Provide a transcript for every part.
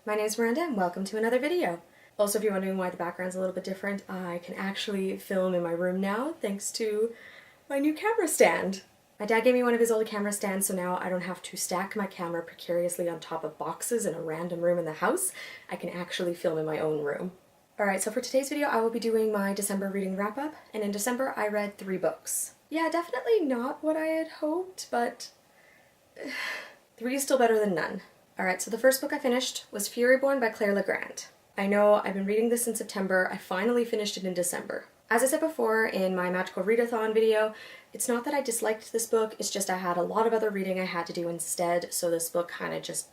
My name is Miranda and welcome to another video. Also, if you're wondering why the background's a little bit different, I can actually film in my room now thanks to my new camera stand. My dad gave me one of his old camera stands, so now I don't have to stack my camera precariously on top of boxes in a random room in the house. I can actually film in my own room. Alright, so for today's video I will be doing my December reading wrap-up, and in December I read 3 books. Yeah, definitely not what I had hoped, but 3 is still better than none. Alright, so the first book I finished was Fury Born by Claire Legrand. I know I've been reading this in September, I finally finished it in December. As I said before in my Magical Readathon video, it's not that I disliked this book, it's just I had a lot of other reading I had to do instead, so this book kind of just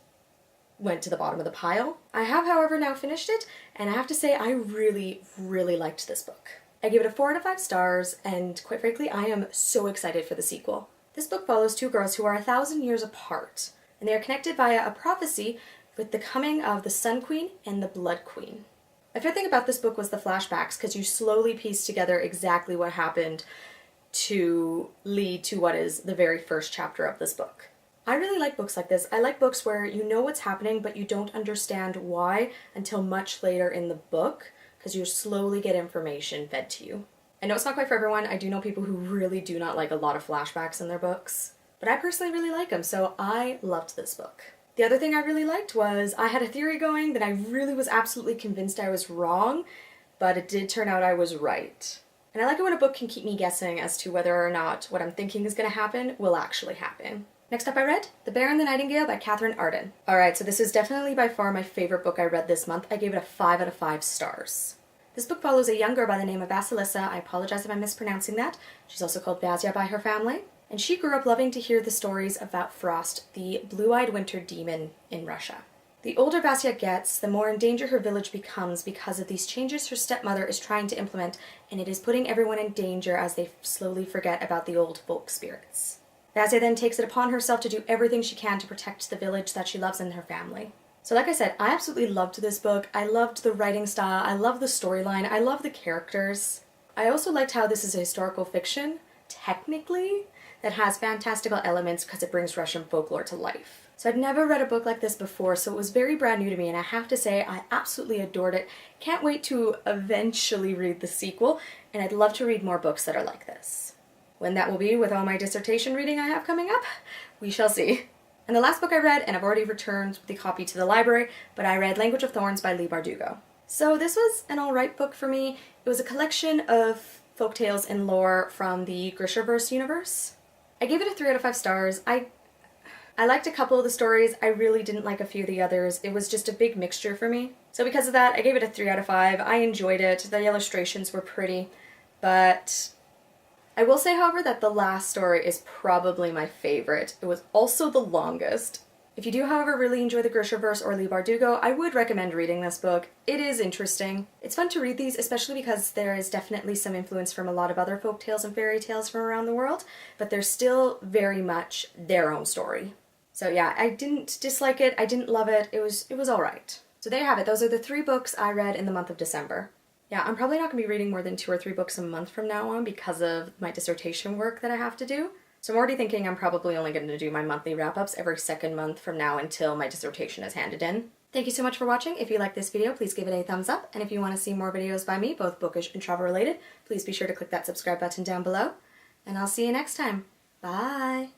went to the bottom of the pile. I have, however, now finished it, and I have to say I really, really liked this book. I gave it a 4 out of 5 stars, and quite frankly, I am so excited for the sequel. This book follows 2 girls who are 1,000 years apart, and they are connected via a prophecy with the coming of the Sun Queen and the Blood Queen. My favorite thing about this book was the flashbacks, because you slowly piece together exactly what happened to lead to what is the very first chapter of this book. I really like books like this. I like books where you know what's happening, but you don't understand why until much later in the book, because you slowly get information fed to you. I know it's not quite for everyone. I do know people who really do not like a lot of flashbacks in their books, but I personally really like them, so I loved this book. The other thing I really liked was I had a theory going that I really was absolutely convinced I was wrong, but it did turn out I was right. And I like it when a book can keep me guessing as to whether or not what I'm thinking is going to happen will actually happen. Next up I read The Bear and the Nightingale by Catherine Arden. Alright, so this is definitely by far my favorite book I read this month. I gave it a 5 out of 5 stars. This book follows a young girl by the name of Vasilissa. I apologize if I'm mispronouncing that. She's also called Vasia by her family. And she grew up loving to hear the stories about Frost, the blue-eyed winter demon in Russia. The older Vasia gets, the more in danger her village becomes because of these changes her stepmother is trying to implement, and it is putting everyone in danger as they slowly forget about the old folk spirits. Vasia then takes it upon herself to do everything she can to protect the village that she loves and her family. So like I said, I absolutely loved this book. I loved the writing style, I love the storyline, I love the characters. I also liked how this is a historical fiction, technically, that has fantastical elements because it brings Russian folklore to life. So I'd never read a book like this before, so it was very brand new to me, and I have to say I absolutely adored it. Can't wait to eventually read the sequel, and I'd love to read more books that are like this. When that will be with all my dissertation reading I have coming up, we shall see. And the last book I read, and I've already returned the copy to the library, but I read Language of Thorns by Leigh Bardugo. So this was an alright book for me. It was a collection of folktales and lore from the Grishaverse universe. I gave it a 3 out of 5 stars. I liked a couple of the stories. I really didn't like a few of the others. It was just a big mixture for me. So because of that, I gave it a 3 out of 5. I enjoyed it. The illustrations were pretty, but I will say, however, that the last story is probably my favorite. It was also the longest. If you do, however, really enjoy the Grishaverse or Leigh Bardugo, I would recommend reading this book. It is interesting. It's fun to read these, especially because there is definitely some influence from a lot of other folktales and fairy tales from around the world, but they're still very much their own story. So yeah, I didn't dislike it, I didn't love it, it was alright. So there you have it, those are the 3 books I read in the month of December. Yeah, I'm probably not going to be reading more than 2 or 3 books a month from now on because of my dissertation work that I have to do. So I'm already thinking I'm probably only going to do my monthly wrap-ups every second month from now until my dissertation is handed in. Thank you so much for watching. If you like this video, please give it a thumbs up. And if you want to see more videos by me, both bookish and travel related, please be sure to click that subscribe button down below. And I'll see you next time. Bye!